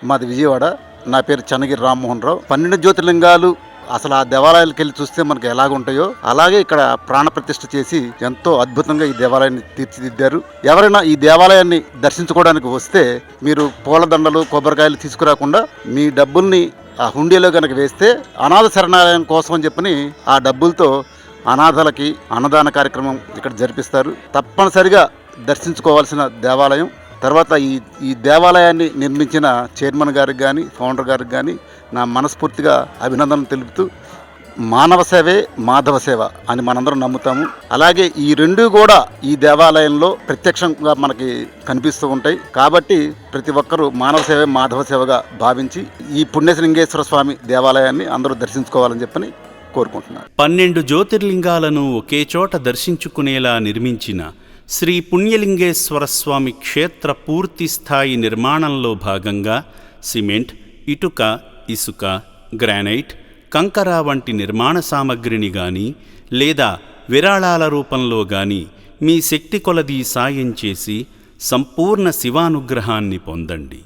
మాది విజయవాడ. నా పేరు చెన్నగిరి రామ్మోహన్ రావు. 12 జ్యోతిర్లింగాలు అసలు ఆ దేవాలయాలకు వెళ్ళి చూస్తే మనకు ఎలాగుంటాయో అలాగే ఇక్కడ ప్రాణప్రతిష్ఠ చేసి ఎంతో అద్భుతంగా ఈ దేవాలయాన్ని తీర్చిదిద్దారు. ఎవరైనా ఈ దేవాలయాన్ని దర్శించుకోవడానికి వస్తే మీరు పూలదండలు, కొబ్బరికాయలు తీసుకురాకుండా మీ డబ్బుల్ని ఆ హుండీలో కనుక వేస్తే అనాథ శరణాలయం కోసం అని చెప్పని ఆ డబ్బులతో అనాథలకి అన్నదాన కార్యక్రమం ఇక్కడ జరిపిస్తారు. తప్పనిసరిగా దర్శించుకోవాల్సిన దేవాలయం. తర్వాత ఈ దేవాలయాన్ని నిర్మించిన చైర్మన్ గారికి కానీ, ఫౌండర్ గారికి కానీ నా మనస్ఫూర్తిగా అభినందనలు తెలుపుతూ, మానవ సేవే మాధవ సేవ అని మనందరం నమ్ముతాము. అలాగే ఈ రెండు కూడా ఈ దేవాలయంలో ప్రత్యక్షంగా మనకి కనిపిస్తూ ఉంటాయి. కాబట్టి ప్రతి ఒక్కరూ మానవ సేవే మాధవ సేవగా భావించి ఈ పుణ్యలింగేశ్వర స్వామి దేవాలయాన్ని అందరూ దర్శించుకోవాలని చెప్పని కోరుకుంటున్నాను. 12 జ్యోతిర్లింగాలను ఒకే చోట దర్శించుకునేలా నిర్మించిన శ్రీ పుణ్యలింగేశ్వర స్వామి క్షేత్ర పూర్తి స్థాయి నిర్మాణంలో భాగంగా సిమెంట్, ఇటుక, ఇసుక, గ్రానైట్, కంకర వంటి నిర్మాణ సామగ్రిని గాని లేదా విరాళాల రూపంలో గాని మీ శక్తి కొలది సాయం చేసి సంపూర్ణ శివానుగ్రహాన్ని పొందండి.